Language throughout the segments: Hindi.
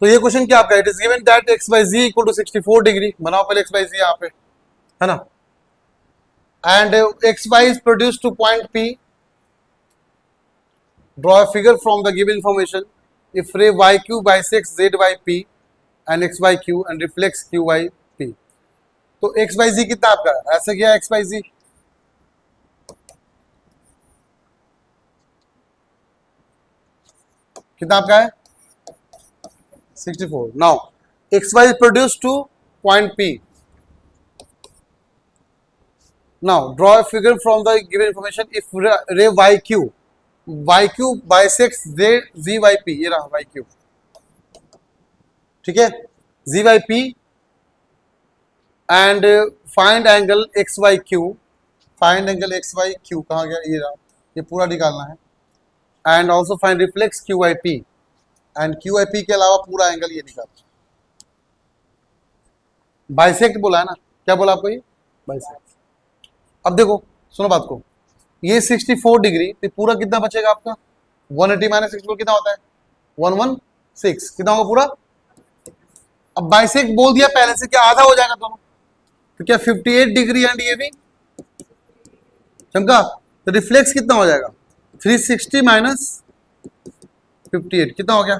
तो ये क्वेश्चन क्या आपका, it is given that X Y Z equal to 64 degree, बनाओ पहले एक्स बाई जी यहाँ पे, है ना, and X Y is produce to point P, draw a figure from the given information, if ray Y Q bisects Z Y P and X Y Q and reflex Q Y P. तो एक्स बाई जी कितना आपका, ऐसे क्या एक्स बाई जी, कितना आपका है 64। Now X Y produce to point P, now draw a figure from the given information, if ray Y Q bisects Z Y P, ये रहा वाई क्यू, ठीक है, Z Y P and find angle X Y Q, find angle X Y Q कहाँ गया, ये रहा, ये पूरा निकालना है, and also find reflex Q Y P, and Q Y P के अलावा पूरा एंगल ये निकाल, बाइसेक्ट बोला है ना, क्या बोला आपको, ये बाइसेक्ट। अब देखो सुनो बात को, ये 64 डिग्री, तो पूरा कितना बचेगा आपका, 180 माइनस 64 कितना होता है 116, कितना होगा पूरा। अब बाइसेक्ट बोल दिया पहले से, क्या आधा हो जाएगा दोनों, तो क्या 58 डिग्री एंड ये भी चमका, तो रिफ्लेक्स कितना हो जाएगा 360 माइनस 58 कितना हो गया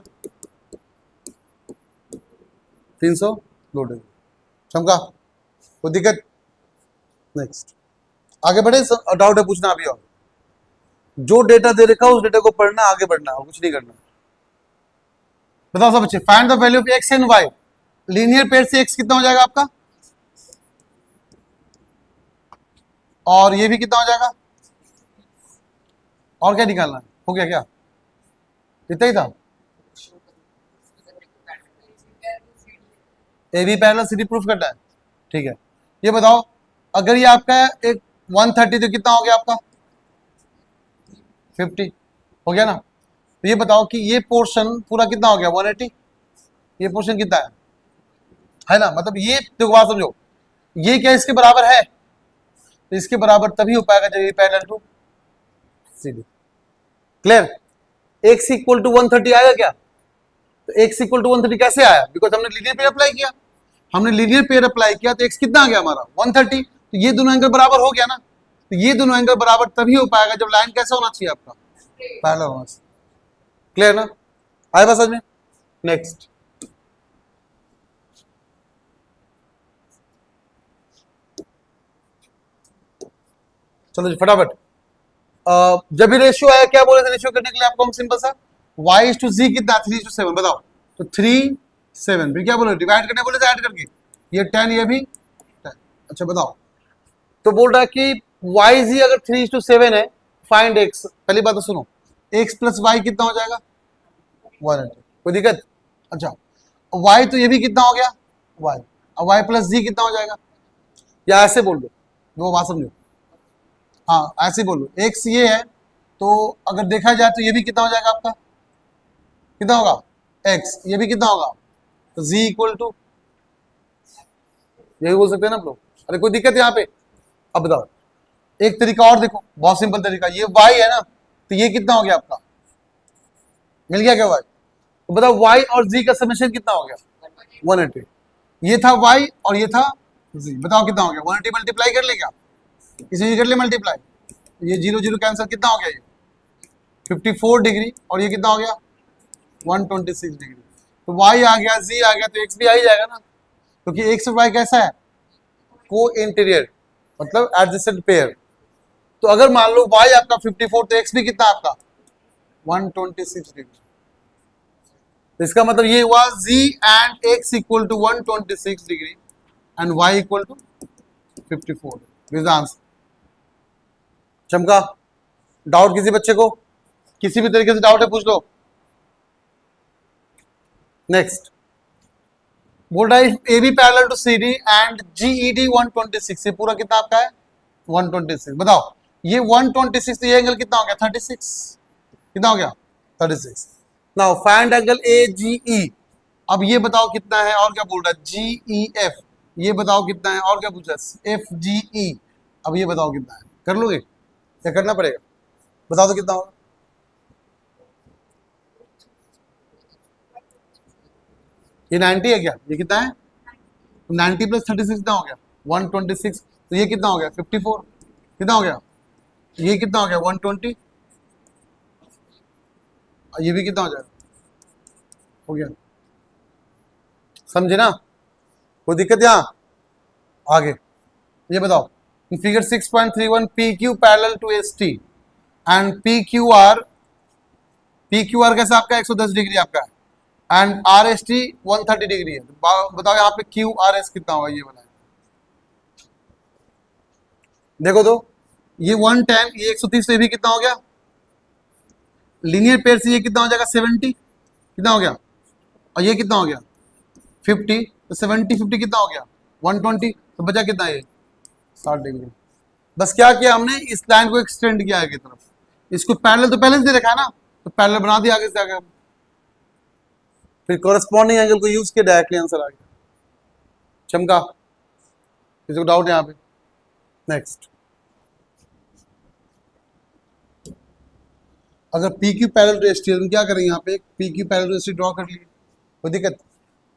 302 डिग्री, चमका, कोई दिक्कत। नेक्स्ट आगे बढ़े, डाउट है पूछना अभी, और जो डेटा दे रखा है उस डेटा को पढ़ना, आगे बढ़ना है, कुछ नहीं करना। बताओ सब बच्चे, find the value of x and y, linear pair से एक्स कितना हो जाएगा आपका, और ये भी कितना हो जाएगा, और क्या निकालना है, हो गया क्या, इतना ही था, A B parallel C D proof करना है, ठीक है। ये बताओ अगर ये आपका एक 130 तो कितना हो गया आपका 50, हो गया ना। तो ये बताओ कि ये पोर्शन पूरा कितना हो गया 180, ये पोर्शन कितना है ना, मतलब ये देखो बात समझो, ये क्या इसके बराबर है, तो इसके बराबर तभी हो पाएगा जब ये parallel to C D. Clear, x equal to 130 आएगा क्या, तो एक्स इक्वल टू 130 कैसे आया, बिकॉज हमने लीनियर पेयर अप्लाई किया, हमने लीनियर पेयर अप्लाई किया, तो एक्स कितना आ गया हमारा 130, तो ये दोनों एंगल बराबर हो गया ना, तो ये दोनों एंगल बराबर तभी हो पाएगा जब लाइन कैसा होना चाहिए आपका पैरेलल होना चाहिए। क्लियर ना, आए बस समझ में। नेक्स्ट चलो जी फटाफट, जब भी रेशियो आया क्या बोले थे रेशियो करने के लिए आपको, हम सिंपल सा y इज टू z कितना 3:7, बताओ, तो 3:7, फिर क्या बोले डिवाइड करने बोले थे ऐड करके, ये 10 ये भी 10, अच्छा बताओ, तो बोल रहा है कि yz अगर 3:7 है, फाइंड x, पहली बात तो सुनो, x प्लस y कितना हो जाएगा 180, कोई दिक्कत, अच्छा y तो ये भी कितना हो गया y, अब y प्लस z कितना हो जाएगा, या ऐसे बोल दो वो बात समझो, हाँ ऐसे बोलो, एक्स ये है, तो अगर देखा जाए तो ये भी कितना हो जाएगा आपका, कितना होगा एक्स, ये भी कितना होगा, तो z इक्वल टू, यही बोल सकते हैं ना आप लोग, अरे कोई दिक्कत है यहाँ पे। अब बताओ एक तरीका और देखो, बहुत सिंपल तरीका, ये y है ना, तो ये कितना हो गया आपका, मिल गया क्या y, तो बताओ y और z का समेशन कितना हो गया 180, ये था y और ये था z, बताओ कितना हो गया 180 मल्टीप्लाई कर ले क्या, इसे कर ले मल्टीप्लाई, ये 0 0 कैंसिल, कितना हो गया ये 54 डिग्री, और ये कितना हो गया 126 डिग्री, तो y आ गया z आ गया, तो x भी आ ही जाएगा ना, क्योंकि x और y कैसा है को इंटीरियर, मतलब एडजेसेंट पेयर, तो अगर मान लो y आपका 54 तो x भी कितना आपका 126 डिग्री, तो इसका मतलब ये हुआ z and x equal to 126 degree and y equal to 54, this answer. चमका, डाउट किसी बच्चे को, किसी भी तरीके से डाउट है पूछ लो। नेक्स्ट बोल रहा है A B parallel to C D and G E D 126, ये पूरा कितना आपका है 126, बताओ ये 126, तो ये एंगल कितना हो गया 36, कितना हो गया 36। नाउ फाइंड एंगल ए जी ई, अब ये बताओ कितना है, और क्या बोल रहा है जी ई एफ, ये बताओ कितना है, और क्या पूछ रहा है एफ जी ई, अब ये बताओ कितना है, कर लोगे क्या करना पड़ेगा, बताओ तो कितना होगा, ये 90 है क्या? ये कितना है? 90 प्लस 36 कितना हो गया? 126। तो ये कितना हो गया? 54। कितना हो गया? ये कितना हो गया? 120। ये भी कितना हो जाएगा? हो गया। समझे ना? कोई दिक्कत यहाँ? आगे ये बताओ, figure 6.31 P Q parallel to S T and P Q R कैसा आपका 110 डिग्री आपका है and R S T 130 degree है। बताओ यहाँ पे क्यू आर एस कितना होगा ये बताए। देखो तो ये 110, ये 130, तो ये भी कितना हो गया? लीनियर पेयर से ये कितना हो जाएगा? 70। कितना हो गया? और ये कितना हो गया? 50। तो 70 50 कितना हो गया? 120। तो बचा कितना? ये 60 डिग्री। बस क्या किया हमने? इस लाइन को एक्सटेंड किया आगे की तरफ। इसको पैरेलल तो पहले से रखा है ना, तो पैरेलल बना दिया आगे से आगे। फिर कोरस्पॉन्डिंग एंगल को यूज किया, डायरेक्टली आंसर आ गया। चमका? किसी को डाउट यहाँ पे? नेक्स्ट, अगर P Q parallel to S T, क्या करें यहाँ पे? P Q parallel to S T draw कर लिए, कोई दिक्कत?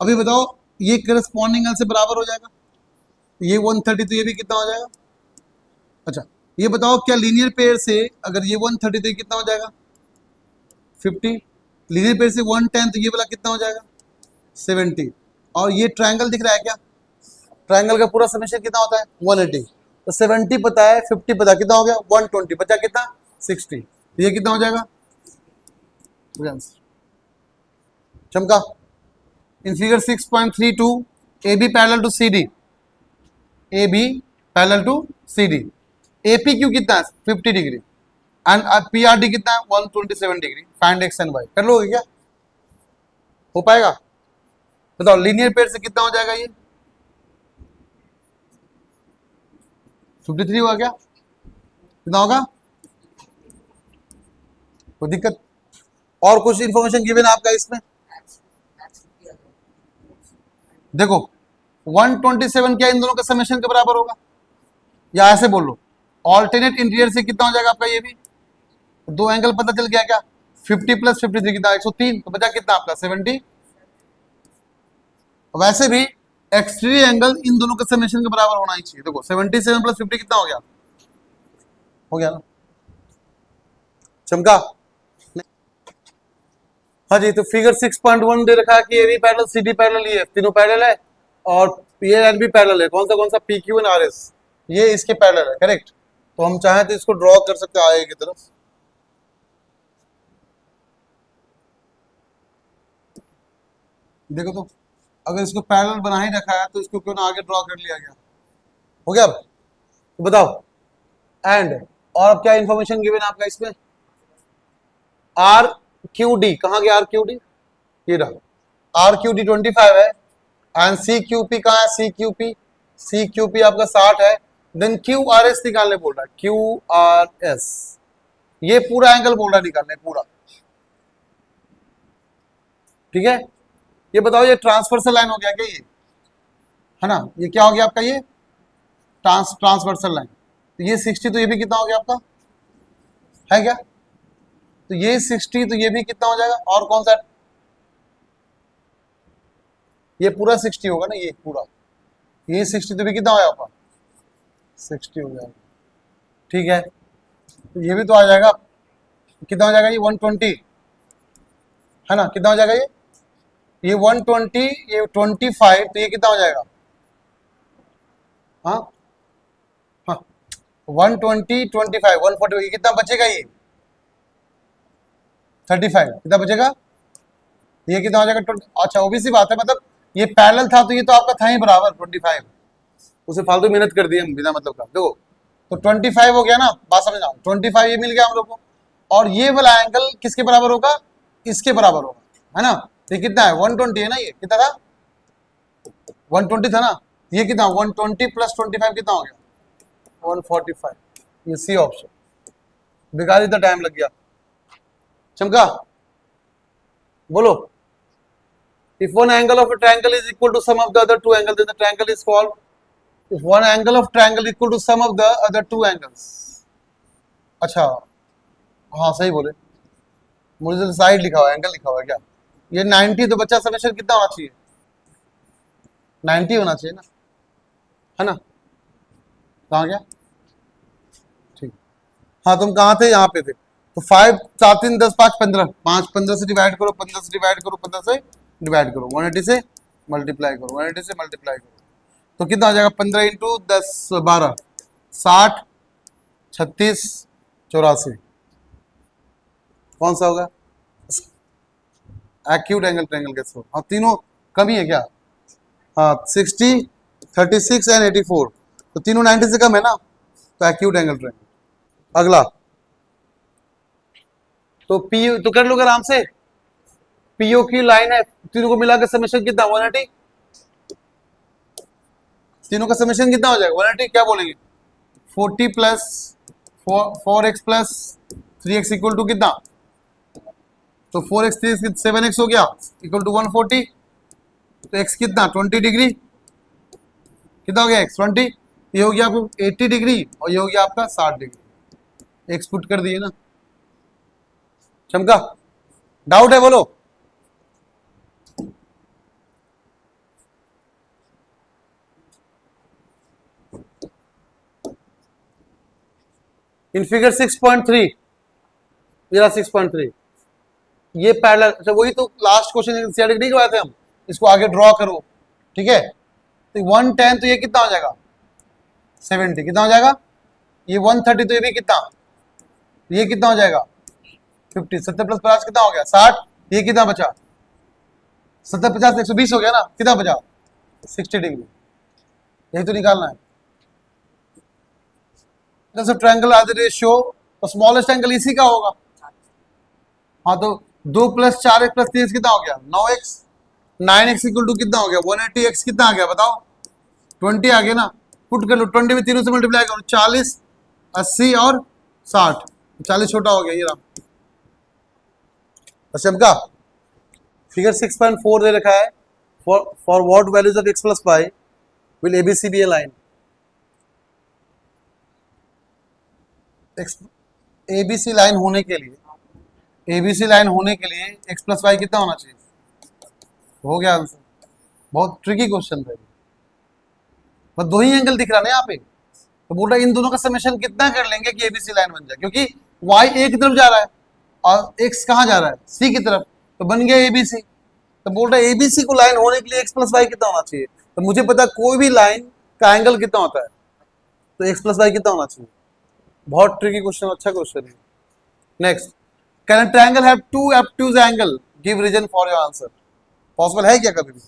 अभी बताओ, ये करस्पॉन्डिंग एंगल से बराबर हो जाएगा, ये 130, तो ये भी कितना हो जाएगा? अच्छा ये बताओ, क्या लीनियर पेयर से अगर ये 130 तो ये कितना हो जाएगा? 50। लीनियर पेयर से 110 तो ये वाला कितना हो जाएगा? 70। और ये ट्रायंगल दिख रहा है क्या? ट्रायंगल का पूरा समेशन कितना होता है? 180। तो 70 पता है, 50 पता है, कितना हो गया? 120। बचा कितना? 60। तो ये कितना हो जाएगा? चमका? In figure 6.32 A B parallel to C D, A B parallel to C D, A P Q कितना है? 50 degree and P R D कितना है? 127 degree. Find x and y. कर लोगे क्या? हो पाएगा? बताओ लीनियर पेयर से कितना हो जाएगा? ये 53 हुआ क्या? कितना होगा? कोई दिक्कत? और कुछ इंफॉर्मेशन गिवन आपका इसमें? देखो 127 क्या इन दोनों का समेशन के बराबर होगा? या ऐसे बोल लो, ऑल्टरनेट इंटीरियर से कितना हो जाएगा आपका? ये भी दो एंगल पता चल गया क्या? 50 प्लस 53 कितना? 103। तो बचा कितना आपका? 70। वैसे भी एक्सटीरियर एंगल इन दोनों के समेशन के बराबर होना ही चाहिए। देखो 77 प्लस 50 कितना हो गया? हो गया ना? चमका? हाँ जी, तो फिगर 6.1 दे रखा है कि A B parallel C D parallel, ये तीनों पैरेलल है और पी एल भी पैरेलल है। कौन सा? P Q and R S, ये इसके पैरेलल है। करेक्ट? तो हम चाहें तो इसको ड्रॉ कर सकते हैं आगे की तरफ। देखो तो अगर इसको पैरेलल बना ही रखा है तो इसको क्यों ना आगे ड्रॉ कर लिया गया? हो गया? अब तो बताओ एंड, और अब क्या इंफॉर्मेशन गिवन आपका इसमें? आर क्यू डी कहाँ गया? आर क्यू डी ये रहा। आर क्यू डी 25 है एंड सी क्यू पी कहाँ है? सी क्यू पी आपका 60 है। देन क्यू आर एस निकालने बोल रहा है, क्यू आर एस, ये पूरा एंगल बोल रहा है निकालने पूरा। ठीक है? ये बताओ, ये ट्रांसवर्सल लाइन हो गया क्या? ये है ना, ये क्या हो गया आपका? ये ट्रांसवर्सल लाइन। तो ये 60, तो ये भी कितना हो गया आपका? है क्या? तो ये 60, तो ये भी कितना हो जाएगा? और कौन सा? ये पूरा 60 होगा ना, ये पूरा, ये 60 तो भी कितना हो जाएगा? 60 हो जाएगा। ठीक है, तो ये भी तो आ जाएगा। कितना हो जाएगा? ये 120 है ना? कितना हो जाएगा? ये 120, ये 25, तो ये कितना हो जाएगा? हाँ हाँ, 120 25 140, ये कितना बचेगा? ये 35 कितना बचेगा? ये कितना हो जाएगा? 20। अच्छा ओबीसी बात है, मतलब ये पैरेलल था तो ये तो आपका था ही बराबर 25, उसे फालतू मेहनत कर दी हम बिना मतलब का। देखो तो 25 हो गया ना, बात समझना। 25 ये मिल गया हम लोग को, और ये वाला एंगल किसके बराबर होगा? इसके बराबर होगा, है ना? ये कितना है? 120 है ना? ये कितना था? 120 था ना? ये कितना? 120 प्लस 25 कितना हो गया? 145। ये सी ऑप्शन। बेकार इतना टाइम लग गया। चमका? बोलो। If one angle of a triangle is equal to sum of the other two angles, then the triangle is called. If one angle of triangle equal to sum of the other two angles. अच्छा, हाँ सही बोले, मुझे तो साइड लिखा हुआ है, एंगल लिखा हुआ है क्या? ये 90, तो बच्चा समेशन कितना होना चाहिए? 90 होना चाहिए ना, है ना? कहाँ गया? ठीक, हाँ तुम कहाँ थे? यहाँ पे थे। तो 5 4 3 10 5 15, 5 15 से डिवाइड करो, 15 से डिवाइड करो, 15 से डिवाइड करो, 180 से मल्टीप्लाई करो, 180 से मल्टीप्लाई करो, तो कितना हो जाएगा? 15 इंटू 10 12, 60 36 84, कौन सा होगा? एक्यूट एंगल ट्रायंगल कैसे हो? हाँ तीनों कम ही है क्या? हाँ 60 36 एंड 84, तो तीनों 90 से कम है ना, तो एक्यूट एंगल ट्रायंगल। अगला तो पी तो कर लो आराम से, पीओ की लाइन है, तीनों को मिलाकर समेशन कितना? 180, तीनों का समेशन कितना हो जाएगा? 180, क्या बोलेंगे? 40 plus 4x plus 3x equal to कितना? तो 4x 3x 7x हो गया इक्वल टू 140, तो x कितना? 20 डिग्री, कितना हो गया? x 20, ये हो गया आपको 80 डिग्री और ये हो गया आपका 60 डिग्री, x पुट कर दिए ना। चमका, डाउट है बोलो? इन फिगर 6.3, जरा 6.3 ये पैरेलल, अच्छा वही तो लास्ट क्वेश्चन एनसीईआरटी नहीं करवाए थे हम, इसको आगे ड्रॉ करो, ठीक है? तो 110, तो ये कितना हो जाएगा? 70, कितना हो जाएगा? ये 130, तो ये भी कितना? ये कितना हो जाएगा? 50, 70 प्लस 50 कितना हो गया? 60, ये कितना बचा? 70 50 120 हो गया ना, कितना बचा? 60 डिग्री, यही तो निकालना है। ट्रायंगल आर द रेशियो, तो स्मॉलेस्ट एंगल इसी का होगा। हाँ तो 2 प्लस 4x प्लस 3x कितना हो गया? 9x, 9x इक्वल टू कितना हो गया? 180x कितना आ गया बताओ? 20 आ गया ना, पुट कर लो, 20 में तीनों से मल्टीप्लाई करो, 40 80 और 60, 40 छोटा हो गया, ये रहा। अच्छा का फिगर 6.4 दे रखा है, for what values of x plus y will ABC B A line? ABC line होने के लिए, ABC लाइन होने के लिए x प्लस वाई कितना होना चाहिए? हो गया आंसर। बहुत ट्रिकी क्वेश्चन था, बस दो ही एंगल दिख रहा ना यहाँ पे, तो बोल रहा है इन दोनों का समेशन कितना कर लेंगे कि ABC लाइन बन जाए, क्योंकि y a की तरफ जा रहा है और x कहाँ जा रहा है? C की तरफ, तो बन गया ABC। तो बोल रहा है ABC को लाइन होने के लिए x प्लस वाई कितना होना चाहिए? तो मुझे पता कोई भी लाइन का एंगल कितना होता है, तो x प्लस वाई कितना होना चाहिए। बहुत ट्रिकी क्वेश्चन, अच्छा क्वेश्चन है। Next, can triangle have two obtuse angle, give reason for your answer? Possible है क्या कभी भी?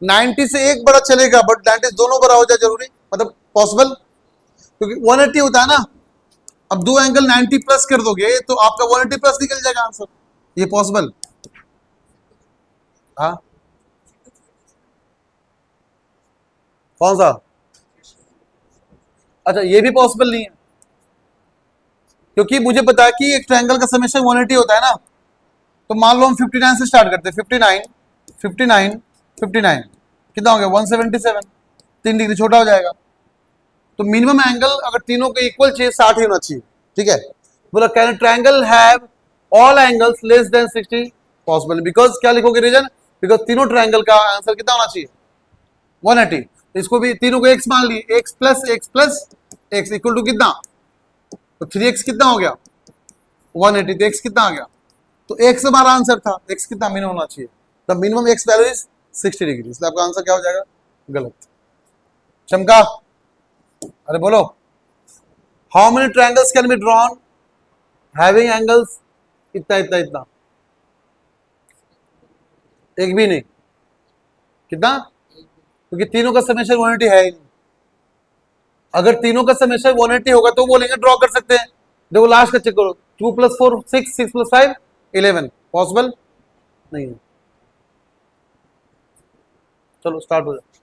90 से एक बड़ा चलेगा बट 90 दोनों बड़ा हो जाए जरूरी, मतलब पॉसिबल? क्योंकि 180 होता है ना, अब दो एंगल 90 प्लस कर दोगे तो आपका 180 प्लस निकल जाएगा आंसर, ये पॉसिबल? हाँ कौन सा? अच्छा ये भी पॉसिबल नहीं है, क्योंकि मुझे पता है कि एक ट्रायंगल का समेशन 180 होता है ना, तो मान लो हम 59 से स्टार्ट करते हैं, 59 59 59 कितना हो गया? 177, 3 डिग्री छोटा हो जाएगा, तो मिनिमम एंगल अगर तीनों के इक्वल चाहिए 60 ही होना चाहिए, ठीक है? बोला can triangle have all angles less than 60? Possible, because क्या लिखोगे रीजन? बिकॉज तीनों ट्रायंगल का आंसर कितना होना चाहिए? 180, तो इसको भी तीनों को x मान लिए, x plus x equal to कितना? तो 3x कितना हो गया? 180, तो x कितना आ गया? तो x हमारा आंसर था, x कितना मिनिमम होना चाहिए? The minimum x value is 60 degree, इसलिए आपका आंसर क्या हो जाएगा? गलत। चमका, अरे बोलो, how many triangles can be drawn having angles इतना इतना इतना? एक भी नहीं, कितना? क्योंकि तीनों का समेशन 180 है ही नहीं। अगर तीनों का समेशन 180 होगा तो बोलेंगे ड्रॉ कर सकते हैं। देखो लास्ट का चेक करो, 2 प्लस 4 6, 6 प्लस 5 11, पॉसिबल नहीं है। चलो स्टार्ट हो जाए।